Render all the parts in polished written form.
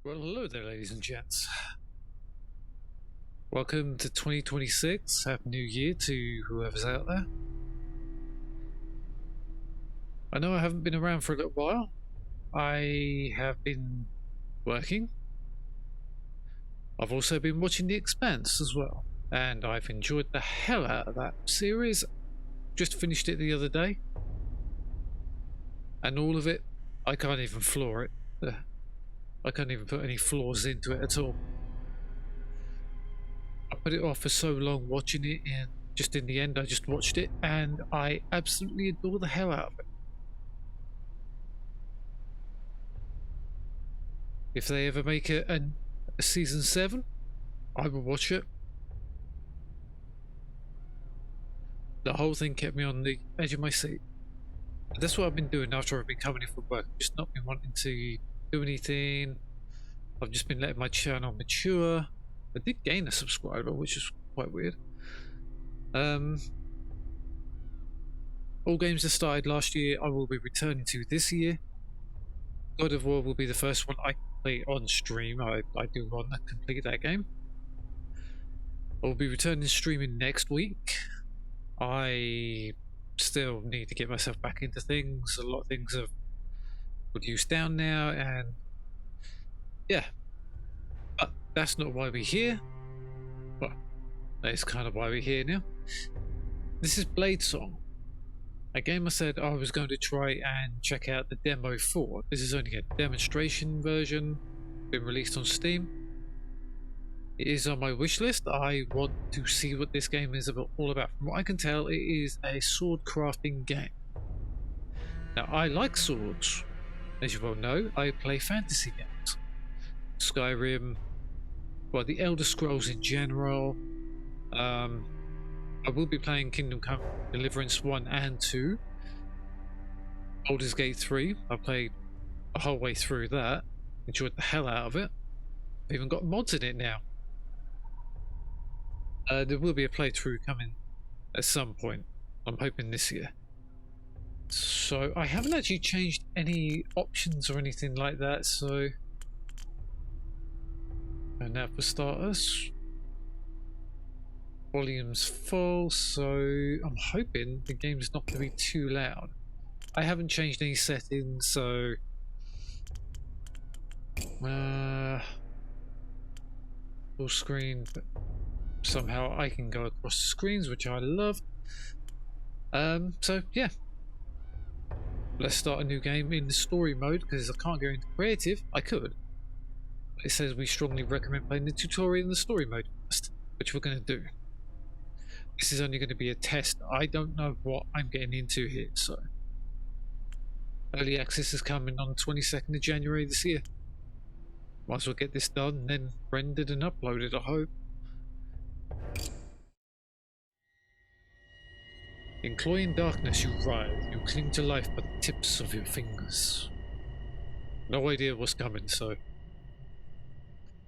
Well, hello there, ladies and gents. Welcome to 2026. Happy New Year to whoever's out there. I know I haven't been around for a little while. I have been working. I've also been watching The Expanse as well, and I've enjoyed the hell out of that series. Just finished it the other day, and all of it, I can't even floor it. I can't even put any flaws into it at all. I put it off for so long watching it, and just in the end I just watched it and I absolutely adore the hell out of it. If they ever make a season 7, I will watch it. The whole thing kept me on the edge of my seat. That's what I've been doing after I've been coming in from work. Just not been wanting to do anything. I've just been letting my channel mature. I did gain a subscriber, which is quite weird. All games that started last year I will be returning to this year. God of War will be the first one I play on stream. I do want to complete that game. I will be returning streaming next week. I still need to get myself back into things. A lot of things have reduced down now, and yeah. But that's not why we're here. Well, that is kind of why we're here now. This is Bladesong, a game I said I was going to try and check out the demo for. This is only a demonstration version, been released on Steam. It is on my wish list. I want to see what this game is all about. From what I can tell, it is a sword crafting game. Now, I like swords. As you well know, I play fantasy games. Skyrim, well, the Elder Scrolls in general. I will be playing Kingdom Come Deliverance 1 and 2. Baldur's Gate 3, I played the whole way through that. Enjoyed the hell out of it. I've even got mods in it now. There will be a playthrough coming at some point. I'm hoping this year. So I haven't actually changed any options or anything like that, so... And now for starters, volume's full, so I'm hoping the game's not going to be too loud. I haven't changed any settings, so full screen, but somehow I can go across the screens, which I love. So yeah, let's start a new game in the story mode, because I can't go into creative. I could. It says we strongly recommend playing the tutorial in the story mode first, which we're going to do. This is only going to be a test. I don't know what I'm getting into here, so... Early access is coming on 22nd of January this year. Might as well get this done and then rendered and uploaded, I hope. In cloying darkness you writhe, you cling to life by the tips of your fingers. No idea what's coming, so...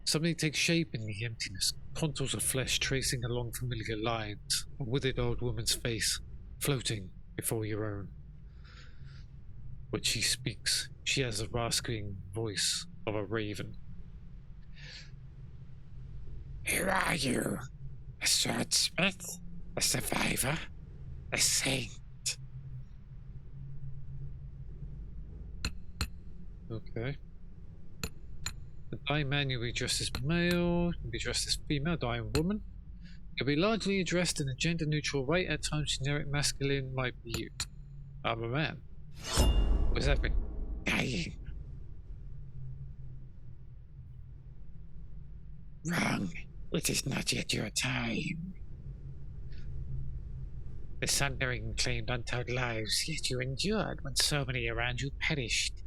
Something takes shape in the emptiness, contours of flesh tracing along familiar lines, a withered old woman's face floating before your own. When she speaks, she has the rasping voice of a raven. Who are you? A swordsmith? A survivor? A saint? Okay. The dying man you'll be addressed as male, you'll be addressed as female, dying woman. You'll be largely addressed in a gender-neutral way, at times generic masculine might be used. I'm a man. What does that mean? Dying. Wrong. It is not yet your time. The Sundering claimed untold lives, yet you endured when so many around you perished.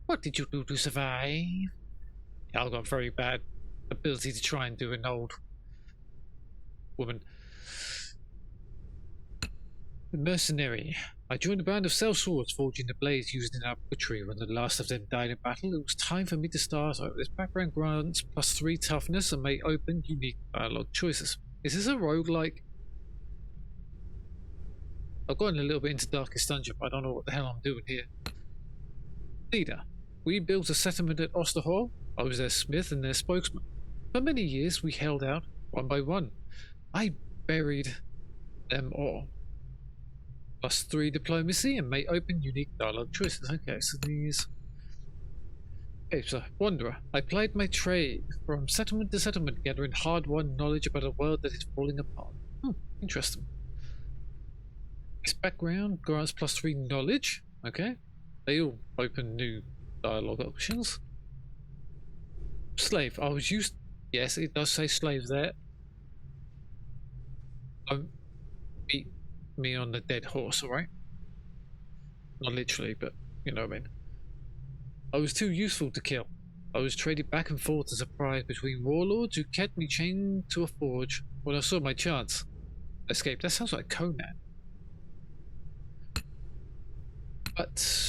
What did you do to survive? I've got very bad ability to try and do an old woman. The mercenary. I joined a band of sellswords forging the blades used in our butchery. When the last of them died in battle, it was time for me to start over. This background grants +3 toughness and may open unique dialogue choices. Is this a roguelike? I've gotten a little bit into Darkest Dungeon, but I don't know what the hell I'm doing here. Leader. We built a settlement at Osterhall. I was their smith and their spokesman. For many years we held out, one by one. I buried them all. +3 diplomacy and may open unique dialogue choices. Okay, so these... Okay, so Wanderer. I plied my trade from settlement to settlement, gathering hard-won knowledge about a world that is falling apart. Interesting. This background grants +3 knowledge. Okay. They all open new dialogue options. Slave. I was used... Yes, it does say slave there. Don't beat me on the dead horse, alright? Not literally, but you know what I mean. I was too useful to kill. I was traded back and forth as a prize between warlords who kept me chained to a forge when I saw my chance. Escape. That sounds like Conan. But...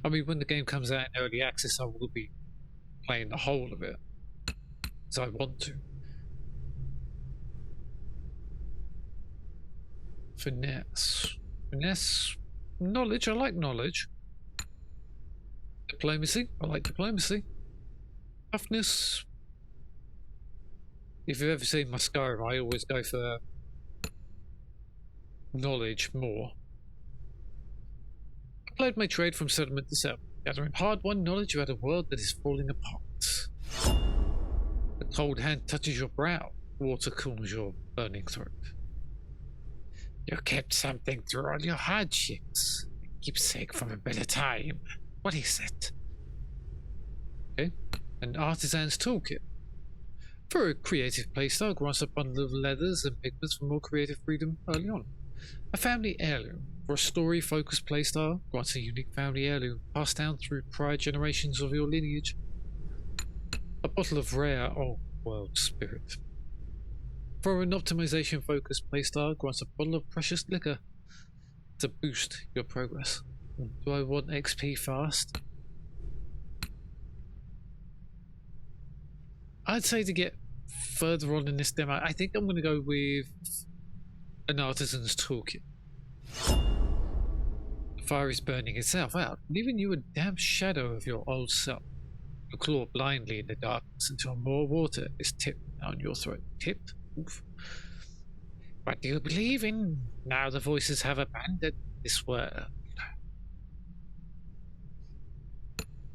I mean, when the game comes out in early access, I will be playing the whole of it, because I want to. Finesse. Finesse. Knowledge. I like knowledge. Diplomacy. I like diplomacy. Toughness. If you've ever seen my Skyrim, I always go for knowledge more. I played my trade from settlement to settlement, gathering hard-won knowledge about a world that is falling apart. A cold hand touches your brow, water cools your burning throat. You kept something through all your hardships. Keepsake from a better time. What is it? Okay, an artisan's toolkit. For a creative playstyle, grants a bundle of leathers and pigments for more creative freedom early on. A family heirloom. For a story-focused playstyle, grants a unique family heirloom passed down through prior generations of your lineage. A bottle of rare old-world spirit. For an optimization-focused playstyle, grants a bottle of precious liquor to boost your progress. Do I want XP fast? I'd say to get further on in this demo, I think I'm going to go with an artisan's toolkit. The fire is burning itself out, leaving you a damp shadow of your old self. You claw blindly in the darkness until more water is tipped down your throat. Tipped? Oof. What do you believe in? Now the voices have abandoned this world.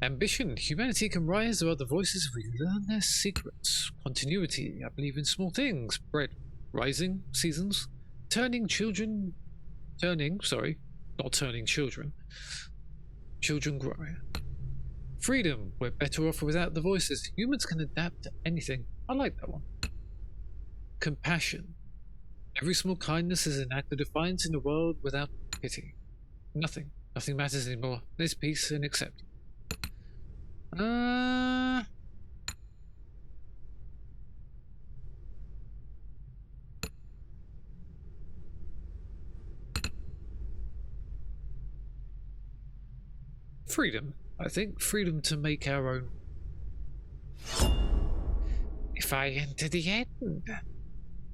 Ambition. Humanity can rise above the voices if we learn their secrets. Continuity. I believe in small things. Bread. Rising. Seasons. Turning children. Not turning children. Children growing. Freedom. We're better off without the voices. Humans can adapt to anything. I like that one. Compassion. Every small kindness is an act of defiance in a world without pity. Nothing matters anymore. There's peace and acceptance. Freedom. I think freedom to make our own. If I enter the end,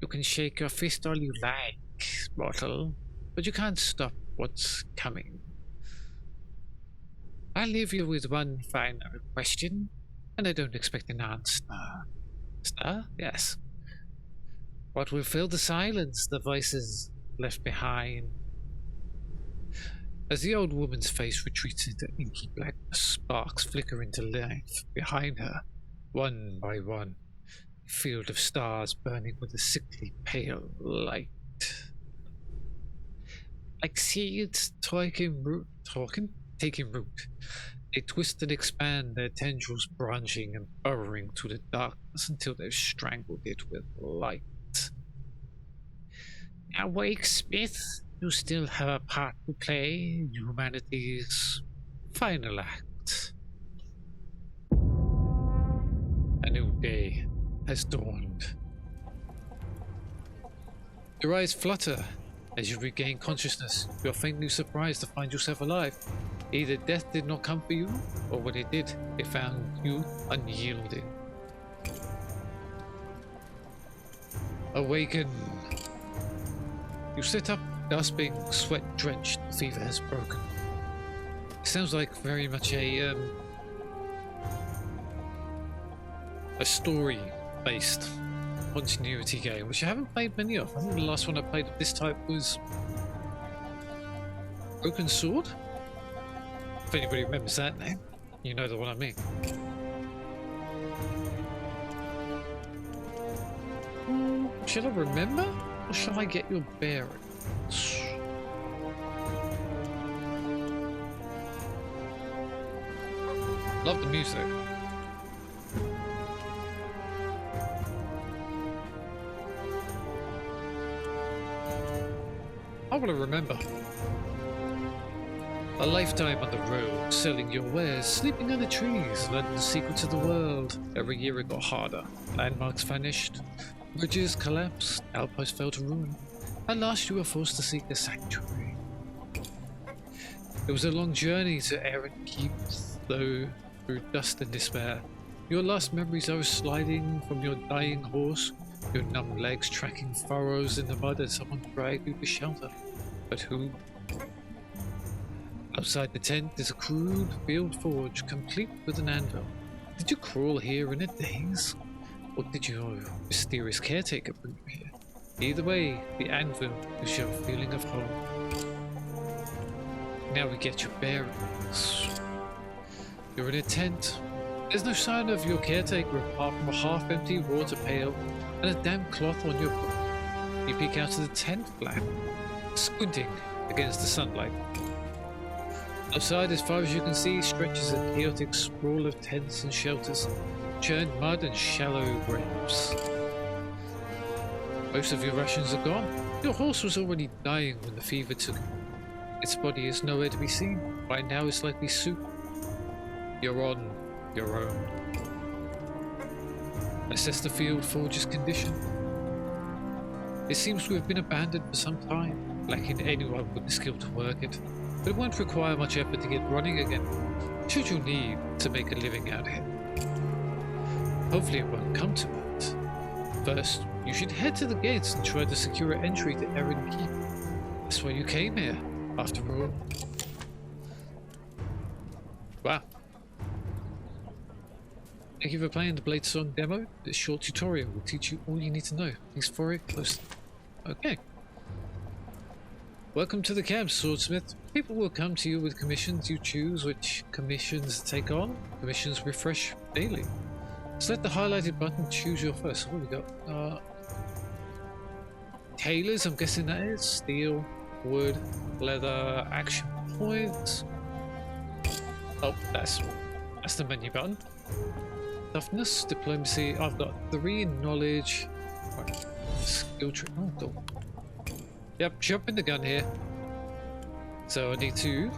you can shake your fist all you like, mortal, but you can't stop what's coming. I'll leave you with one final question, and I don't expect an answer. Star? Yes. What will fill the silence the voices left behind? As the old woman's face retreats into inky blackness, sparks flicker into life behind her, one by one. A field of stars burning with a sickly pale light. Like seeds taking root. They twist and expand, their tendrils branching and burrowing through the darkness until they've strangled it with light. Awake, Smith. You still have a part to play in humanity's final act. A new day has dawned. Your eyes flutter as you regain consciousness. You are faintly surprised to find yourself alive. Either death did not come for you, or when it did, it found you unyielding. Awaken. You sit up, gasping, sweat-drenched. The fever has broken. It sounds like very much a story-based continuity game, which I haven't played many of. I think the last one I played of this type was Broken Sword. If anybody remembers that name, you know the one I mean. Should I remember, or shall I get your bearings? Love the music. I want to remember. A lifetime on the road, selling your wares, sleeping under trees, learning the secrets of the world. Every year it got harder. Landmarks vanished. Bridges collapsed. Outposts fell to ruin. At last you were forced to seek a sanctuary. It was a long journey to Errant Keep, though through dust and despair. Your last memories are sliding from your dying horse, your numb legs tracking furrows in the mud as someone dragged you to shelter. But who? Outside the tent is a crude field forge, complete with an anvil. Did you crawl here in a daze? Or did your mysterious caretaker bring you here? Either way, the anvil is your feeling of home. Now we get your bearings. You're in a tent. There's no sign of your caretaker apart from a half-empty water pail and a damp cloth on your book. You peek out of the tent flap, squinting against the sunlight. Outside, as far as you can see, stretches a chaotic sprawl of tents and shelters, churned mud and shallow graves. Most of your rations are gone. Your horse was already dying when the fever took it. Its body is nowhere to be seen. By now it's likely soup. You're on your own. Assess the field forge's condition. It seems to have been abandoned for some time, lacking anyone with the skill to work it. But it won't require much effort to get running again, should you need to make a living out here. Hopefully it won't come to it. First, you should head to the gates and try to secure entry to Errant Keep. That's why you came here, after all. Wow. Thank you for playing the Bladesong demo. This short tutorial will teach you all you need to know. Thanks for it. Close. Okay. Welcome to the camp, Swordsmith. People will come to you with commissions. You choose which commissions to take on. Commissions refresh daily. Select the highlighted button, choose your first. What have we got? Tailors, I'm guessing that is. Steel, wood, leather, action points. Oh, that's the menu button. Toughness, diplomacy. I've got 3 in knowledge. Right. Skill tree. Oh, cool. Yep, jumping the gun here. So I need to.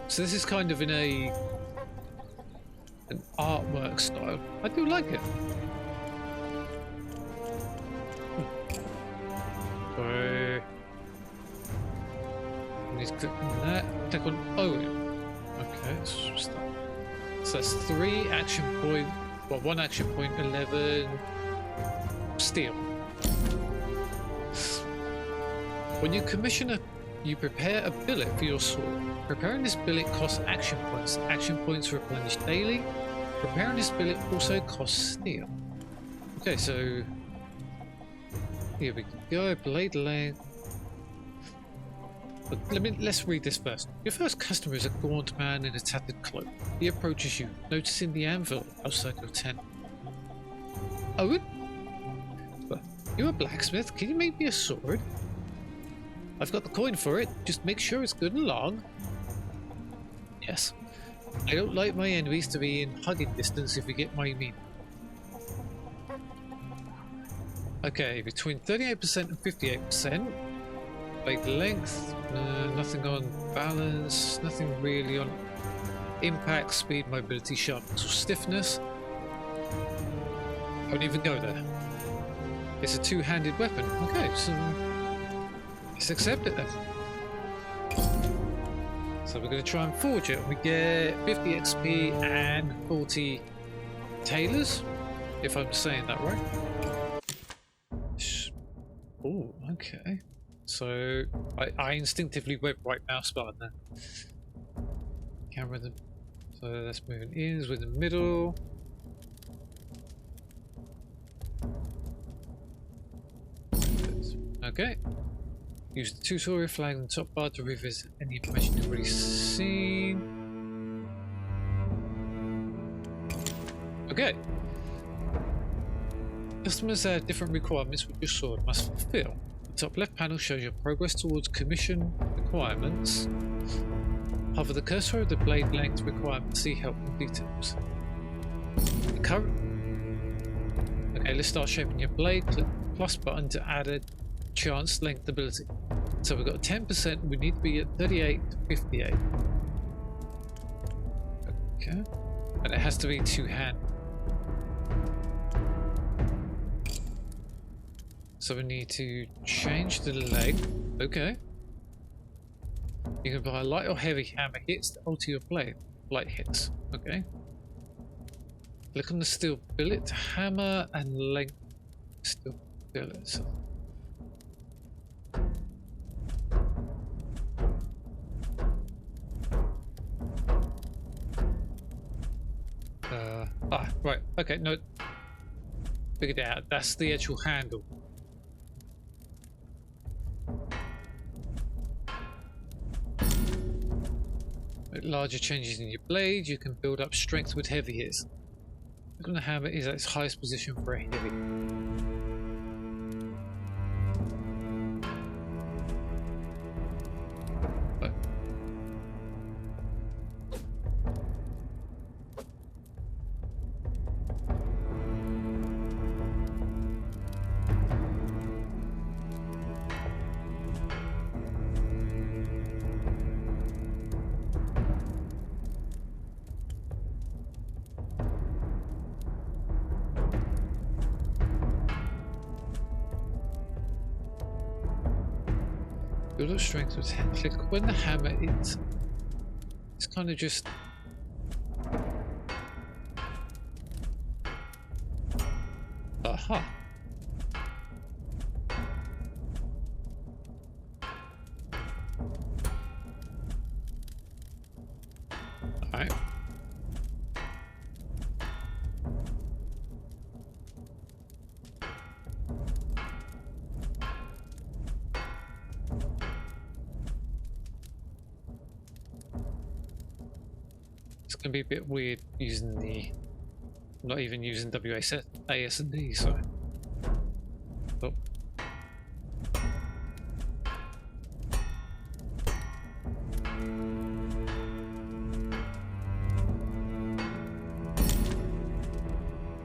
So this is kind of in an artwork style. I do like it. So I need to click on that. Click on okay, let's just start. So that's 3 action point. Well, 1 action point, 11 steel. When you commission you prepare a billet for your sword. Preparing this billet costs action points. Action points replenish daily. Preparing this billet also costs steel. Okay, so here we go. Blade length. But let's read this first. Your first customer is a gaunt man in a tattered cloak. He approaches you, noticing the anvil outside your tent. Oh, well, you're a blacksmith. Can you make me a sword? I've got the coin for it. Just make sure it's good and long. Yes. I don't like my enemies to be in hugging distance, if you get my meaning. Okay, between 38% and 58%. Blade length, nothing on balance, nothing really on impact, speed, mobility, sharpness, or stiffness. I won't even go there. It's a 2-handed weapon. Okay, so let's accept it then. So we're going to try and forge it. We get 50 XP and 40 tailors. if I'm saying that right. Oh, okay. So I instinctively went right mouse button there. Camera the so that's moving in with the middle. Okay. Use the tutorial flag on the top bar to revisit any information you've already seen. Okay. Customers have different requirements which your sword must fulfill. The top left panel shows your progress towards commission requirements. Hover the cursor over the blade length requirement to see helpful details. Okay, let's start shaping your blade. Click the plus button to add a chance length ability. So we've got 10%, we need to be at 38 to 58. Okay. And it has to be two-hand. So we need to change the leg. Okay. You can buy a light or heavy hammer hits to alter your blade. Light hits. Okay. Click on the steel billet, hammer and length steel billet. So right. Okay, no. Figured it out. That's the actual handle. With larger changes in your blade, you can build up strength with heavy hits. Click on the hammer is at its highest position for a heavy. Build up strength with click when the hammer it's kind of just aha. Alright. It's gonna be a bit weird using the not even using WASD, so oh.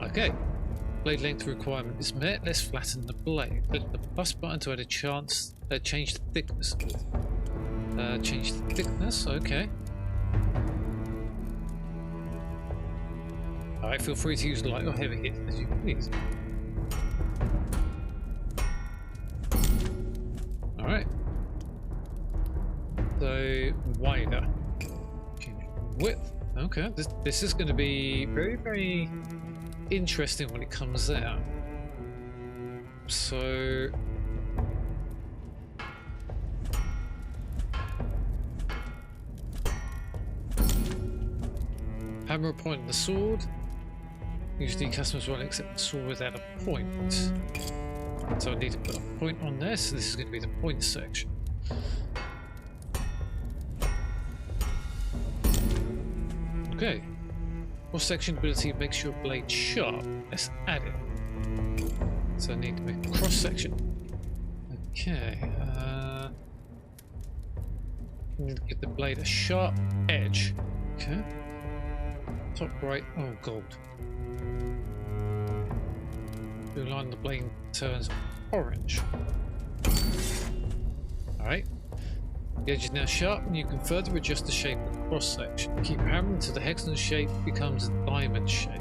Okay, blade length requirement is met. Let's flatten the blade. Click the plus button to add a chance. Change the thickness. Change the thickness. Okay. Alright, feel free to use light or heavy hits as you please. Alright. So, wider. Change width. Okay, this is going to be very, very interesting when it comes out. So... hammer point on the sword. Usually customers won't accept the sword without a point. So I need to put a point on this. So this is going to be the point section. Okay. Cross section ability makes your blade sharp. Let's add it. So I need to make a cross section. Okay. Need to give the blade a sharp edge. Okay. Top right. Oh, gold. The line of the blade turns orange. Alright. The edge is now sharp and you can further adjust the shape of the cross section. Keep hammering until the hexagon shape becomes a diamond shape.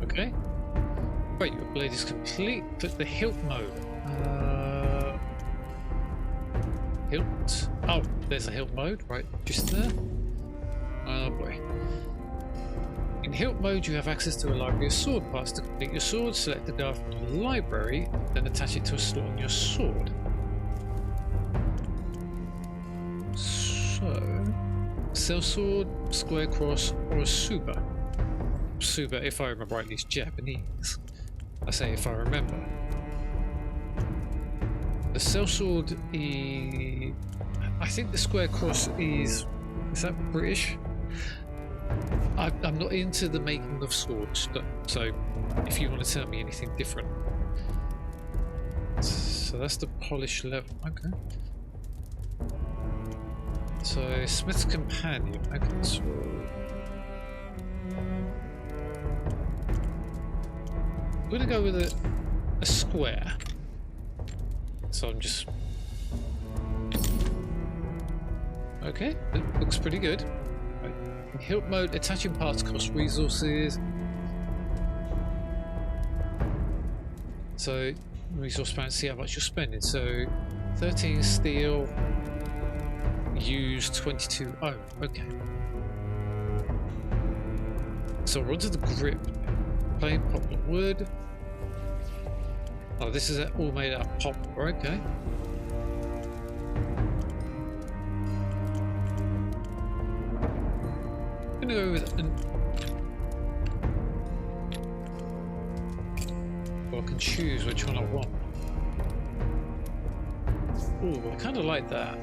Okay. Right, your blade is complete. Click the hilt mode. hilt. Oh, there's a hilt mode, right, just there. Oh boy. In hilt mode, you have access to a library of sword parts. To complete your sword, select the guard from the library, then attach it to a slot on your sword. So, cell sword, square cross, or a suba. Suba, if I remember rightly, is Japanese. I say if I remember. The cell sword is... I think the square cross is that British? I'm not into the making of swords, so if you want to tell me anything different. So that's the polish level, okay. So Smith's Companion, okay, so... I'm going to go with a square. So I'm just... Okay, it looks pretty good. In hilt mode, attaching parts cost resources. So, resource balance, see how much you're spending. So, 13 steel, use 22. Oh, okay. So, we're onto the grip. Plain poplar wood. Oh, this is all made out of poplar, okay. I'm gonna go with an... Well, I can choose which one I want. Ooh, I kind of like that.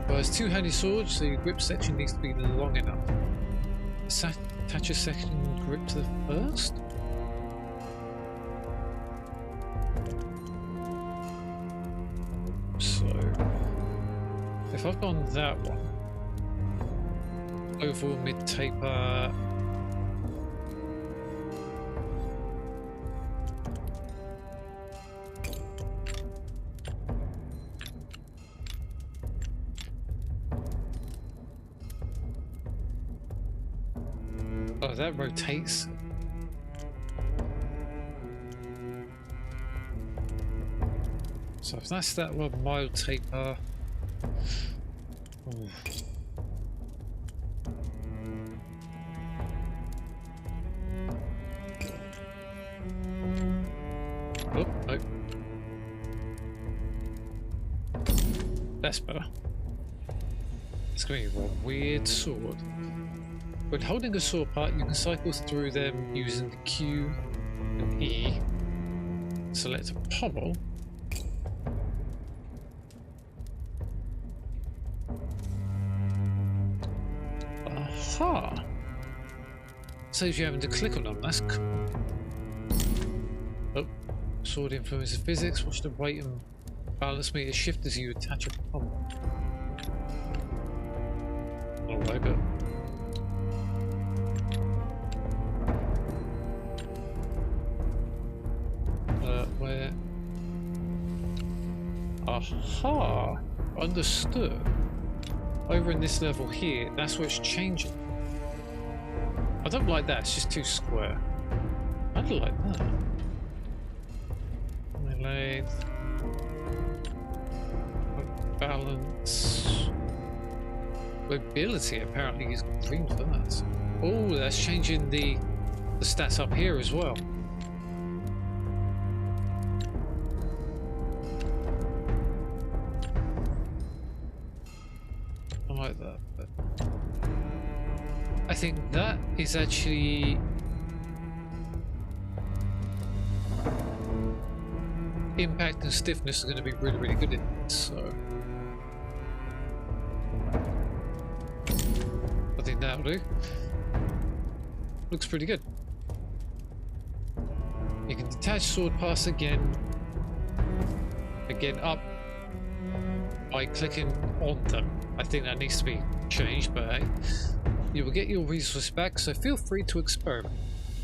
Well, it's two-handed sword, so your grip section needs to be long enough. Attach a second grip to the first. So, if I've gone that one, oval mid taper. Oh, that rotates. So if that's that one, mild taper. Ooh. Oh, no. That's better. It's going to be a weird sword. When holding a sword part, you can cycle through them using the Q and E. Select a pommel. Aha! Saves you having to click on them, that's cool. Oh, sword influences physics. Watch the weight and balance meter shift as you attach a pommel. Alright, but... where... Aha! Understood. Over in this level here, that's where it's changing. I don't like that, it's just too square. I don't like that. Melee. Balance. Mobility apparently is green for that. Oh, that's changing the stats up here as well. I like that, but I think that is actually impact and stiffness are going to be really, really good in it, so I think that'll do. Looks pretty good. You can detach sword pass again up by clicking on them. I think that needs to be changed, but hey, you will get your resources back, so feel free to experiment.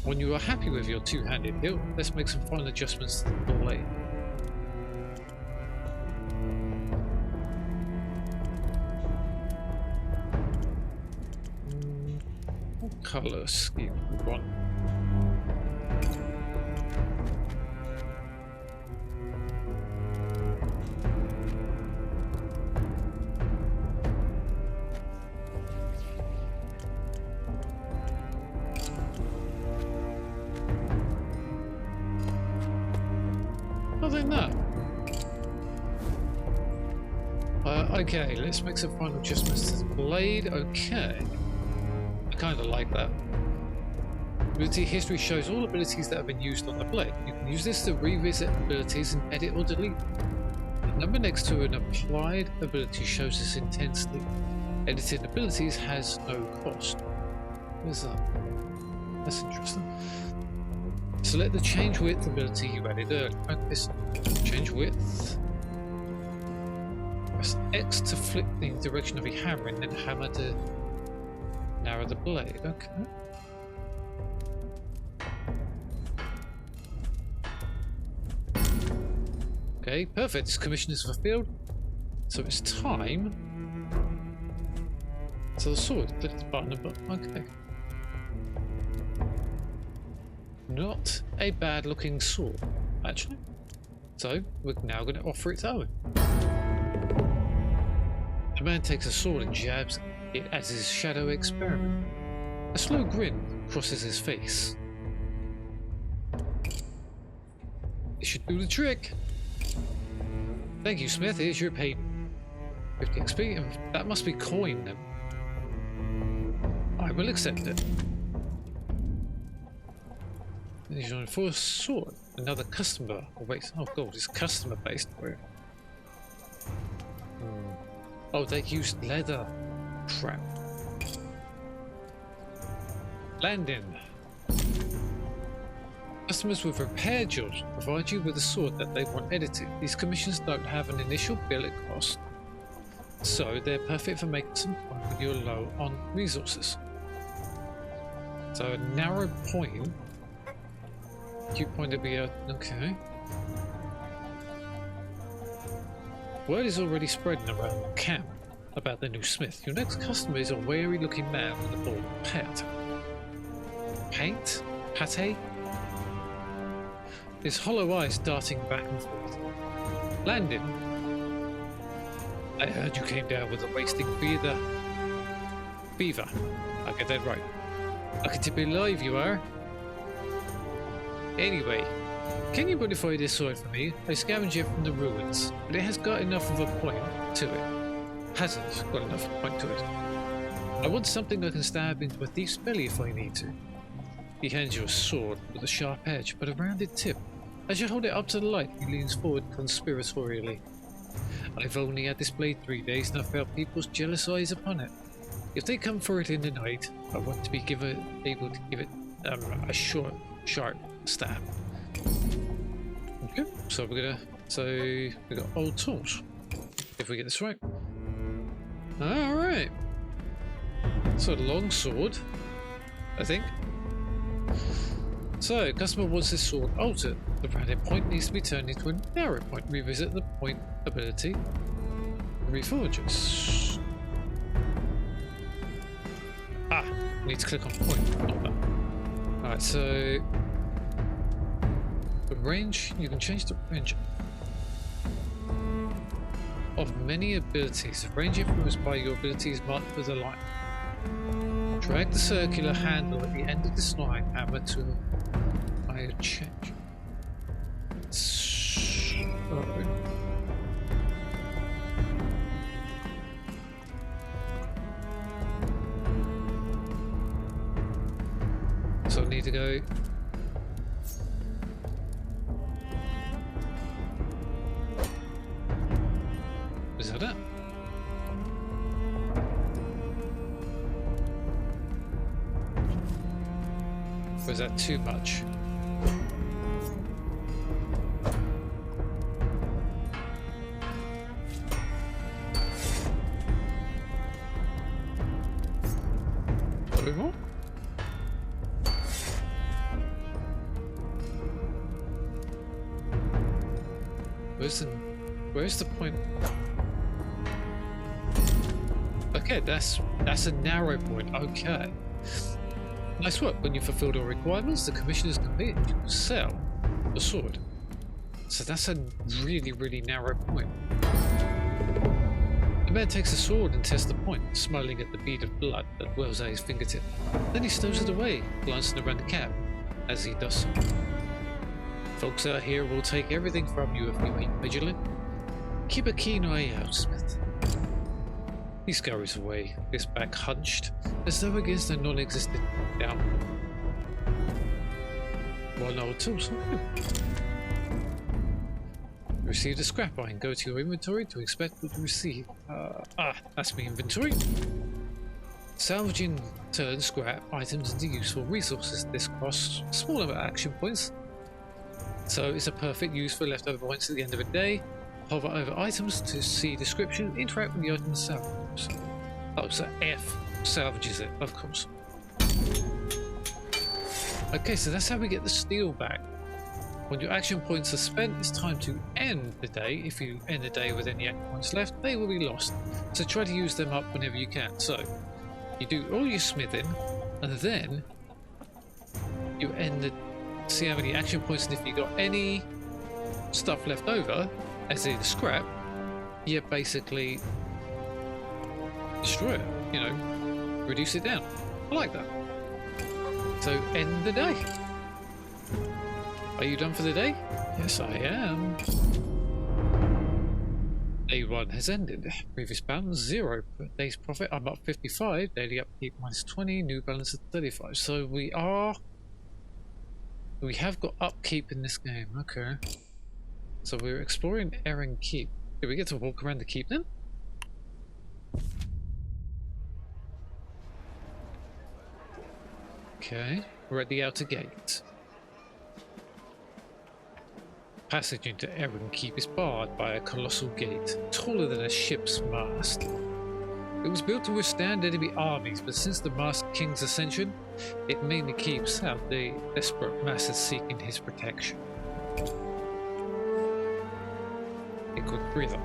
When you are happy with your two-handed hilt, let's make some final adjustments to the blade. What colour scheme we want? Okay, let's make some final adjustments to the blade. Okay. I kind of like that. Ability history shows all abilities that have been used on the blade. You can use this to revisit abilities and edit or delete them. The number next to an applied ability shows this intensely. Editing abilities has no cost. Where's that? That's interesting. Select the change width ability you added earlier. This change width. Press X to flip the direction of your hammer and then hammer to narrow the blade. Okay. Okay, perfect. This commission is fulfilled. So it's time. So the sword. Click the button above. Okay. Not a bad looking sword, actually. So we're now going to offer it to Owen. The man takes a sword and jabs it as his shadow experiment. A slow grin crosses his face. It should do the trick. Thank you, Smith. Here's your payment. 50 XP, and that must be coin then. I will accept it. He's on for a sword. Another customer. Oh wait, oh god, it's customer based. Where? Oh, they used leather. Crap. Landing. Customers with repair jobs provide you with a sword that they want edited. These commissions don't have an initial billet cost, so they're perfect for making some coin when you're low on resources. So a narrow point. Cute point to be a okay. Word is already spreading around the camp about the new smith. Your next customer is a wary-looking man with a bald pate. Paint? Pate? His hollow eyes darting back and forth. Landon, I heard you came down with a wasting fever. Beaver. I get that right. Lucky to be alive, you are. Anyway, can you modify this sword for me? I scavenged it from the ruins, but it has got enough of a point to it. Hasn't got enough point to it. I want something I can stab into a thief's belly if I need to. He hands you a sword with a sharp edge but a rounded tip. As you hold it up to the light, he leans forward conspiratorially. I've only had this blade 3 days and I felt people's jealous eyes upon it. If they come for it in the night, I want to be able to give it a short, sharp stab. Okay, so we got old tools. If we get this right. Alright. So long sword, I think. So, customer wants this sword altered. The rounded point needs to be turned into a narrow point. Revisit the point ability. Reforges. Ah, we need to click on point. Alright, so the range, you can change the range of many abilities. The range influenced by your abilities marked with a line. Drag the circular handle at the end of this line hammer to higher change. So I need to go. Is that it? Or is that too much? A bit more? Where's the point? Okay, that's a narrow point. Okay. Nice work. When you fulfilled all requirements, the commission is complete. You can sell the sword. So that's a really, really narrow point. The man takes the sword and tests the point, smiling at the bead of blood that wells at his fingertip. Then he stows it away, glancing around the camp as he does so. Folks out here will take everything from you if you ain't vigilant. Keep a keen eye out, Smith. He scurries away, his back hunched, as though against a non-existent down. One old tools. Receive the scrap iron. Go to your inventory to expect what you receive. That's my inventory. Salvaging turns scrap items into useful resources. This costs a small amount of action points, so it's a perfect use for leftover points at the end of a day. Hover over items to see description. Interact with the item salvage. Oh, so F salvages it, of course. Okay, so that's how we get the steel back. When your action points are spent, it's time to end the day. If you end the day with any action points left, they will be lost. So try to use them up whenever you can. So you do all your smithing, and then you end the, see how many action points, and if you got any stuff left over, as in scrap, you basically destroy it, you know, reduce it down. I like that. So end the day. Are you done for the day? Yes, I am. Day 1 has ended. Previous balance 0. Day's profit, I'm up 55. Daily upkeep minus 20. New balance at 35. So we have got upkeep in this game. Okay. So we're exploring Erin Keep. Do we get to walk around the keep then? Okay. We're at the outer gate. Passage into Erin Keep is barred by a colossal gate, taller than a ship's mast. It was built to withstand enemy armies, but since the Masked King's ascension, it mainly keeps out the desperate masses seeking his protection. A quick breather.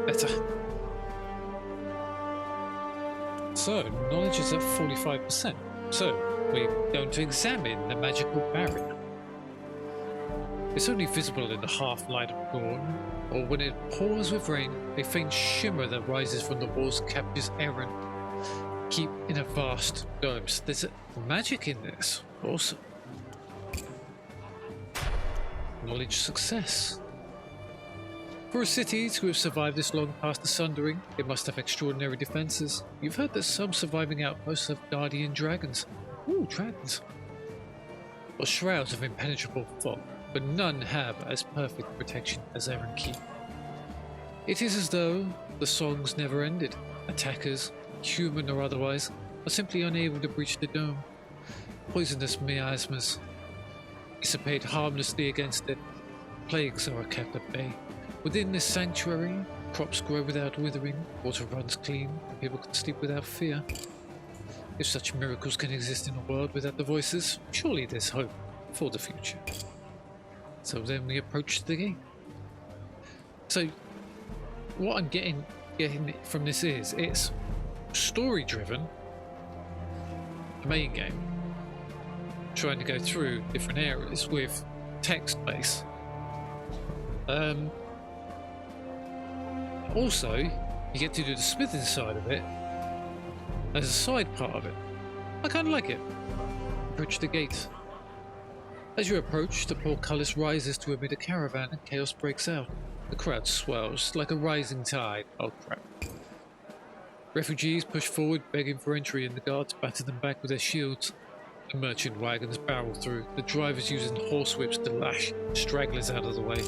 Better. So, knowledge is at 45%. So, we're going to examine the magical barrier. It's only visible in the half-light of dawn, or when it pours with rain, a faint shimmer that rises from the walls captures Erin Keep in a vast dome. So there's magic in this. Awesome. Knowledge success. For a city to have survived this long past the Sundering, it must have extraordinary defences. You've heard that some surviving outposts have guardian dragons. Ooh, dragons. Or shrouds of impenetrable fog, but none have as perfect protection as Erin Keep. It is as though the songs never ended. Attackers, human or otherwise, are simply unable to breach the dome. Poisonous miasmas dissipate harmlessly against it. Plagues are kept at bay. Within this sanctuary, crops grow without withering, water runs clean, and people can sleep without fear. If such miracles can exist in a world without the voices, surely there's hope for the future. So then we approach the gate. So, what I'm getting from this is, it's story-driven, main game, trying to go through different areas with text-based. Also, you get to do the smithing side of it as a side part of it. I kind of like it. Approach the gate. As you approach, the portcullis rises to amid a caravan and chaos breaks out. The crowd swells like a rising tide. Oh crap. Refugees push forward, begging for entry, and the guards batter them back with their shields. The merchant wagons barrel through, the drivers using horsewhips to lash stragglers out of the way.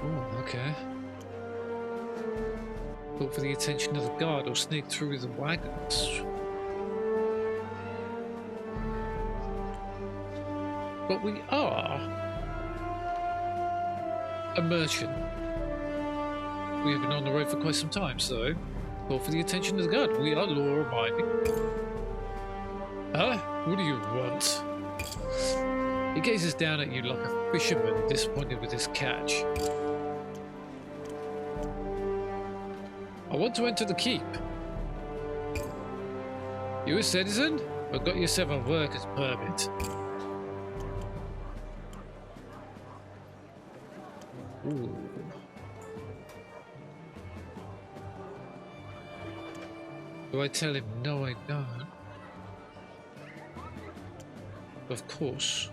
Oh, okay. Call for the attention of the guard or sneak through the wagons. But we are a merchant. We have been on the road for quite some time, so call for the attention of the guard. We are law-abiding. Huh? What do you want? He gazes down at you like a fisherman disappointed with his catch. I want to enter the keep. You a citizen? I've got yourself a worker's permit. Ooh. Do I tell him no I don't? Of course.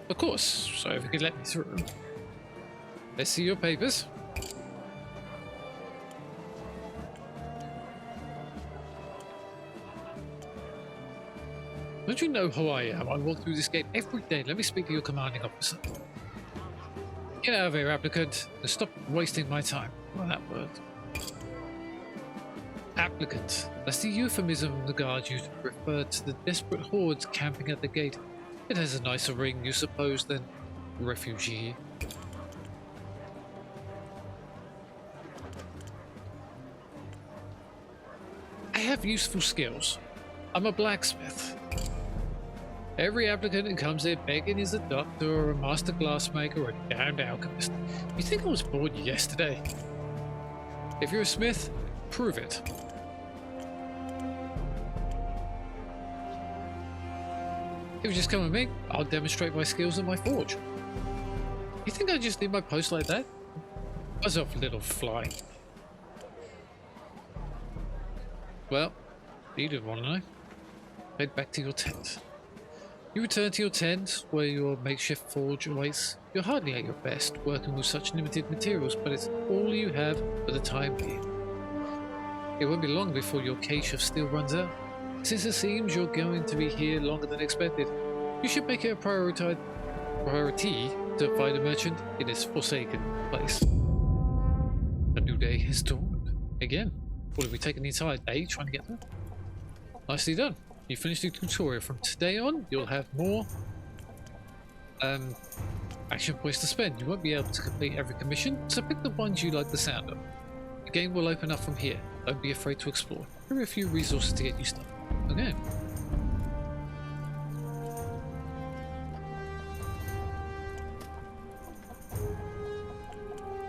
Of course. So if you could let me through. Let's see your papers. Don't you know who I am? I walk through this gate every day. Let me speak to your commanding officer. Get out of here, applicant, and stop wasting my time. Well, that word. Applicant. That's the euphemism the guards use to refer to the desperate hordes camping at the gate. It has a nicer ring, you suppose, than refugee. I have useful skills. I'm a blacksmith. Every applicant who comes here begging is a doctor or a master glassmaker or a damned alchemist. You think I was born yesterday? If you're a smith, prove it. If you just come with me, I'll demonstrate my skills at my forge. You think I just leave my post like that? Buzz off, little fly. Well, you didn't want to know. Head back to your tent. You return to your tent, where your makeshift forge awaits. You're hardly at your best, working with such limited materials, but it's all you have for the time being. It won't be long before your cache of steel runs out. Since it seems you're going to be here longer than expected, you should make it a priority to find a merchant in this forsaken place. A new day has dawned. Again, what have we taken the entire day trying to get there? Nicely done. You finished the tutorial. From today on, you'll have more action points to spend. You won't be able to complete every commission, so pick the ones you like the sound of. The game will open up from here. Don't be afraid to explore. There are a few resources to get you started. Okay.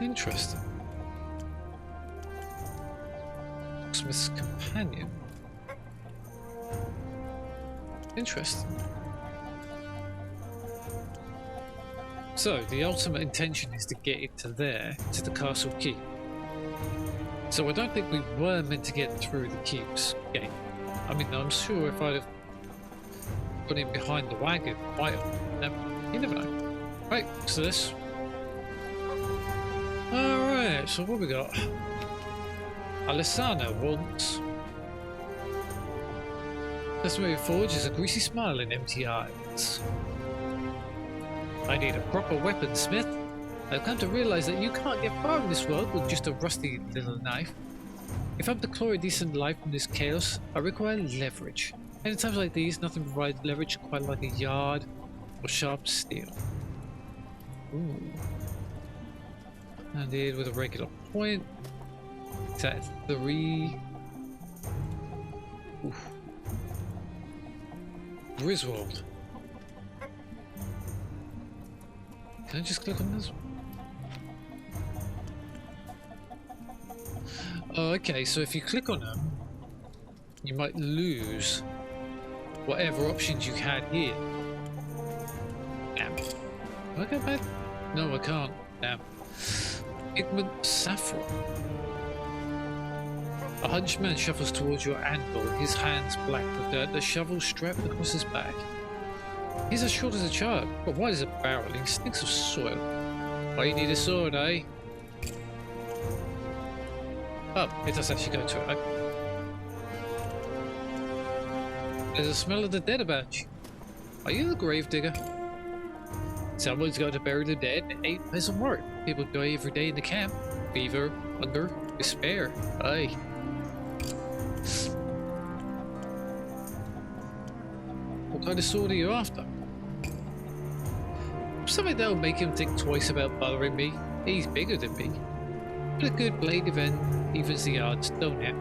Interesting. Smith's companion. Interesting. So, the ultimate intention is to get it to there, to the castle keep. So I don't think we were meant to get through the keep's gate. I mean, I'm sure if I'd have got in behind the wagon, you never know. Right, so this. Alright, so what we got? Alessana wants. Customer Forge is a greasy smile and empty eyes. I need a proper weaponsmith. I've come to realize that you can't get far in this world with just a rusty little knife. If I'm to claw a decent life from this chaos, I require leverage. And in times like these, nothing provides leverage quite like a yard or sharp steel. Ooh. Handed with a regular point. It's at 3. Oof. Griswold. Can I just click on this? Oh, okay, so if you click on them, you might lose whatever options you had here. Damn. Can I go back? No, I can't. Damn. Pigment Saffron. A hunched man shuffles towards your anvil, his hands black with dirt, the shovel strapped across his back. He's as short as a child, but wide as a barrel, he stinks of soil. Why you need a sword, eh? Oh, it does actually go to it. There's a smell of the dead about you. Are you the grave digger? Someone's got to bury the dead and it ain't pleasant work. People die every day in the camp. Fever, hunger, despair. Aye. What kind of sword are you after? Something that'll make him think twice about bothering me. He's bigger than me. But a good blade event evens the odds, don't it?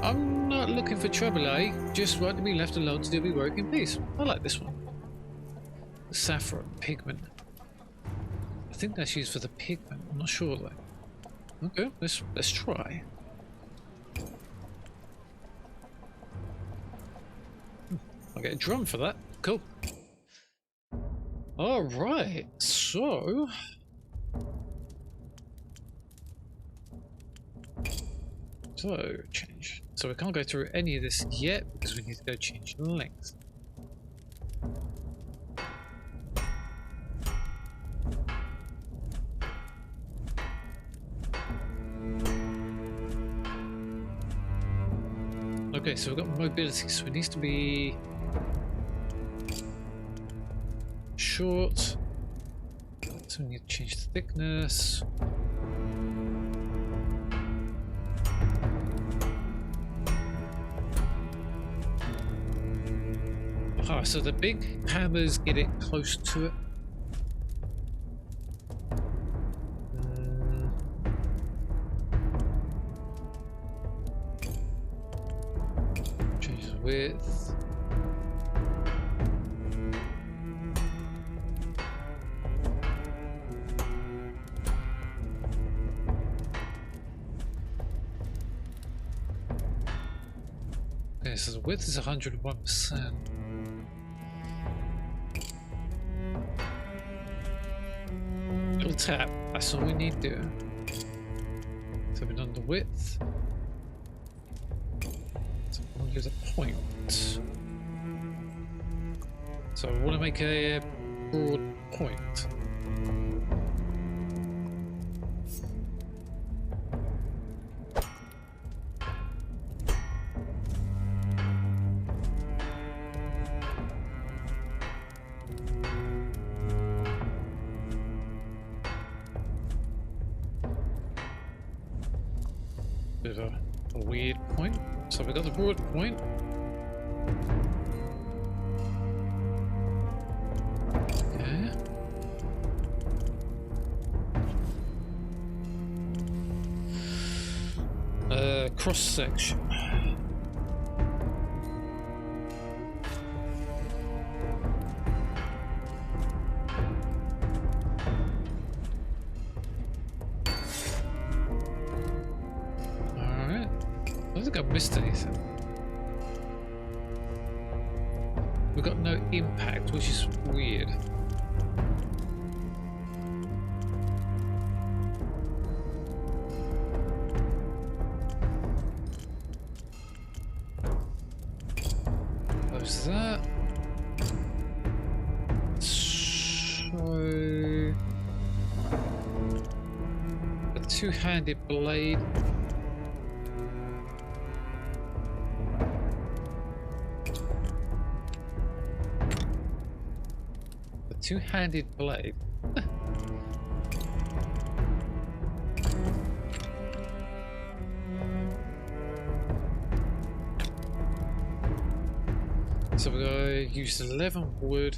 I'm not looking for trouble, eh? Just want to be left alone to do my work in peace. I like this one. The saffron pigment. I think that's used for the pigment. I'm not sure though. Okay, let's try. I'll get a drum for that. Cool. Alright, so So, change. So we can't go through any of this yet because we need to go change length. Okay, so we've got mobility, so it needs to be short. So we need to change the thickness. Ah, so the big hammers get it close to it. Change the width. Okay, so the width is 101%. Little tap, that's all we need to do. So we've done the width. So we'll use a point. So I want to make a broad point. Bit of a weird point. So we've got the broad point. Okay. Cross section. I don't think I've missed anything. We've got no impact, which is weird. Close that. So a two-handed blade. Two-handed blade. So we're going to use 11 wood.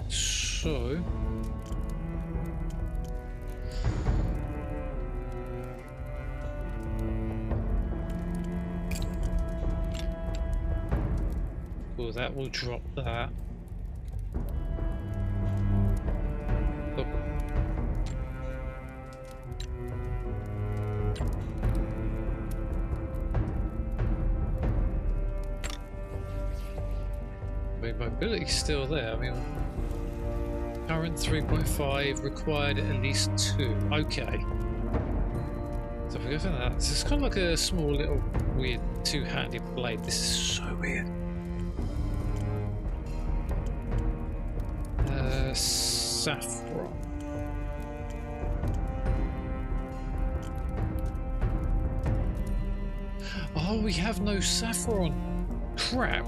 So well, that will drop that. Mobility's still there. I mean, current 3.5, required at least 2. Okay. So if we go for that, this is kind of like a small little weird two-handed blade. This is so weird. Saffron. Oh, we have no saffron. Crap.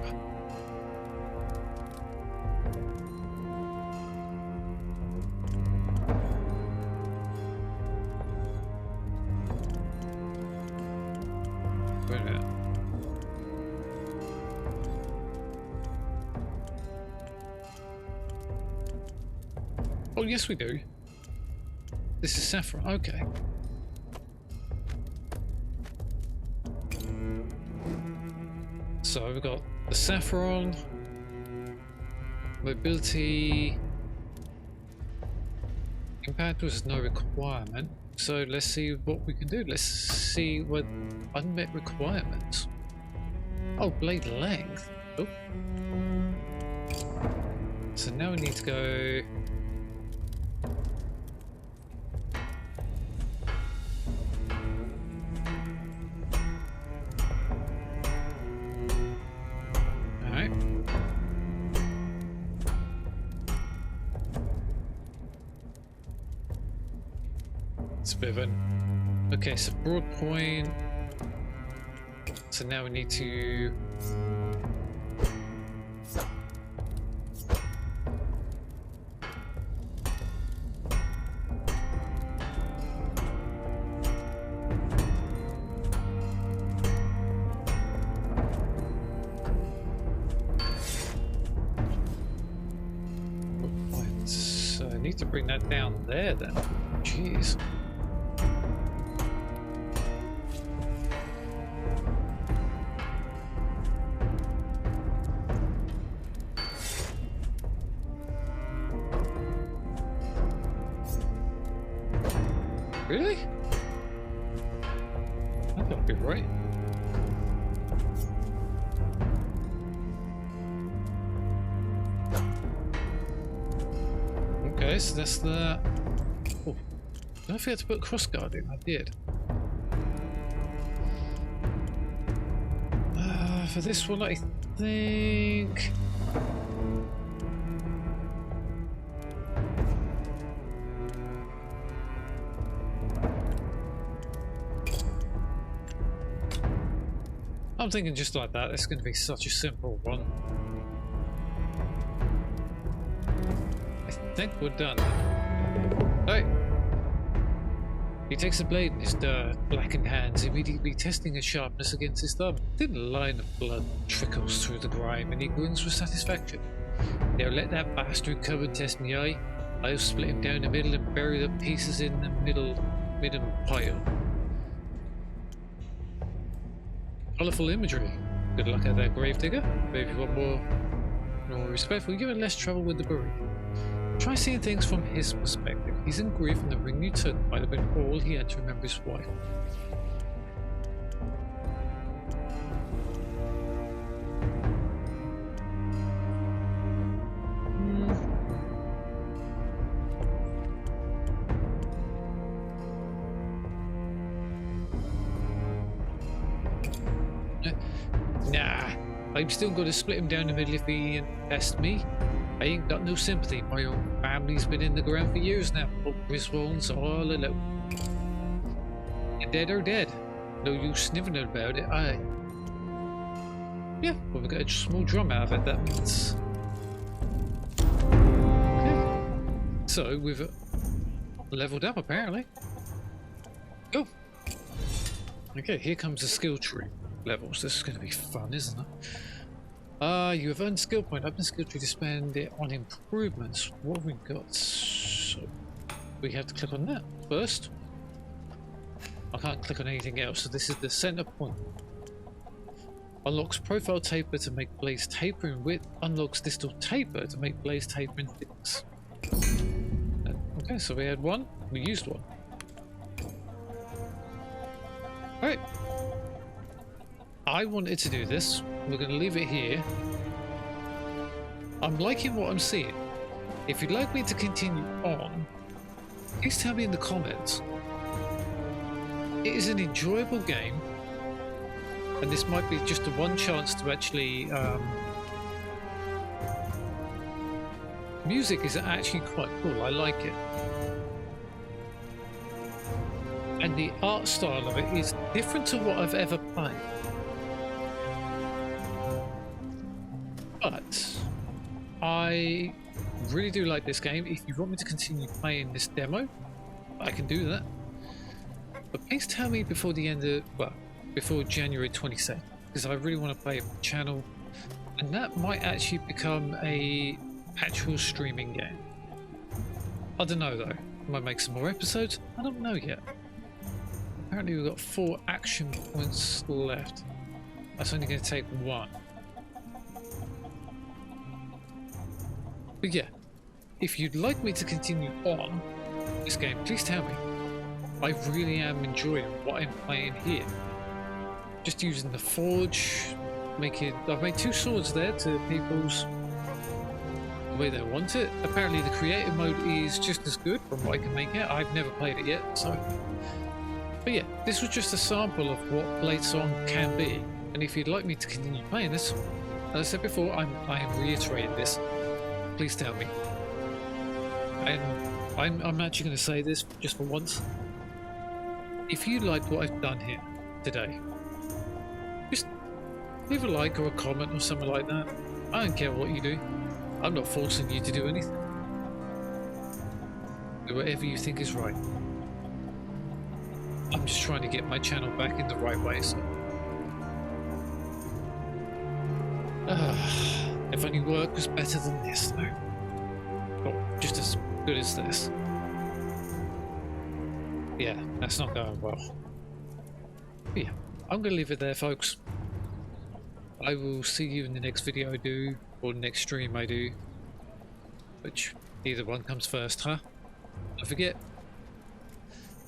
Oh, yes, we do. This is saffron. Okay. So we've got the saffron, mobility, impact was no requirement. So let's see what we can do. Let's see what unmet requirements. Oh, blade length. Oh. So now we need to go. It's a bit of an... Okay, so broad point. So now we need to... So I need to bring that down there then. Jeez. Really? That can't be right. Okay, so that's the... Oh, did I forget to put crossguard in? I did. For this one, I think... I'm thinking just like that. It's going to be such a simple one. I think we're done. Hey! He takes the blade in his blackened hands, immediately testing its sharpness against his thumb. A thin line of blood trickles through the grime, and he grins with satisfaction. Now let that bastard come and test me, eh? I'll split him down the middle and bury the pieces in the middle pile. Colourful imagery. Good luck at that, gravedigger. But if you want more respectful, give it less trouble with the bury. Try seeing things from his perspective. He's in grief, and the ring you took might have been all he had to remember his wife. Nah, I'm still gonna split him down the middle if he infests me. I ain't got no sympathy. My own family's been in the ground for years now. Oh, Griswold's all alone. You're dead or dead. No use sniffing about it, aye. Yeah, well, we got a small drum out of it, that means. Okay. So, we've leveled up apparently. Go! Okay, here comes the skill tree levels. This is going to be fun, isn't it? You have earned skill point. Open skill tree to spend it on improvements. What have we got? So we have to click on that first. I can't click on anything else. So this is the center point. Unlocks profile taper to make blades taper in width. Unlocks distal taper to make blades taper in thickness. Okay, so we had one. We used one. All right. I wanted to do this. We're going to leave it here. I'm liking what I'm seeing. If you'd like me to continue on, please tell me in the comments. It is an enjoyable game, and this might be just the one chance to actually... music is actually quite cool. I like it. And the art style of it is different to what I've ever played. But I really do like this game. If you want me to continue playing this demo, I can do that. But please tell me before the end of, well, before January 22nd, because I really want to play a channel, and that might actually become a actual streaming game. I don't know though. I might make some more episodes. I don't know yet. Apparently we've got 4 action points left. That's only going to take 1. But yeah, if you'd like me to continue on this game, please tell me. I really am enjoying what I'm playing here. Just using the forge, I've made 2 swords there to people's the way they want it. Apparently the creative mode is just as good from what I can make out. I've never played it yet, so. But yeah, this was just a sample of what Bladesong can be. And if you'd like me to continue playing this, as I said before, I am reiterating this. Please tell me. And I'm actually going to say this just for once. if you like what I've done here today, just leave a like or a comment or something like that. I don't care what you do. I'm not forcing you to do anything. Do whatever you think is right. I'm just trying to get my channel back in the right way, so... if only work was better than this, though. Or just as good as this. Yeah, that's not going well. But yeah, I'm going to leave it there, folks. I will see you in the next video I do, or next stream I do. Which, either one comes first, huh? Don't forget,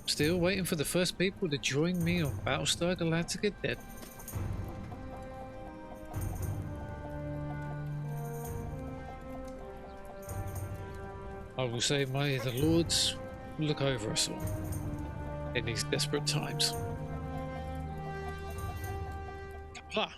I'm still waiting for the first people to join me on Battlestar Galactica Dead. I will say, may the Lords look over us all in these desperate times. Kapla!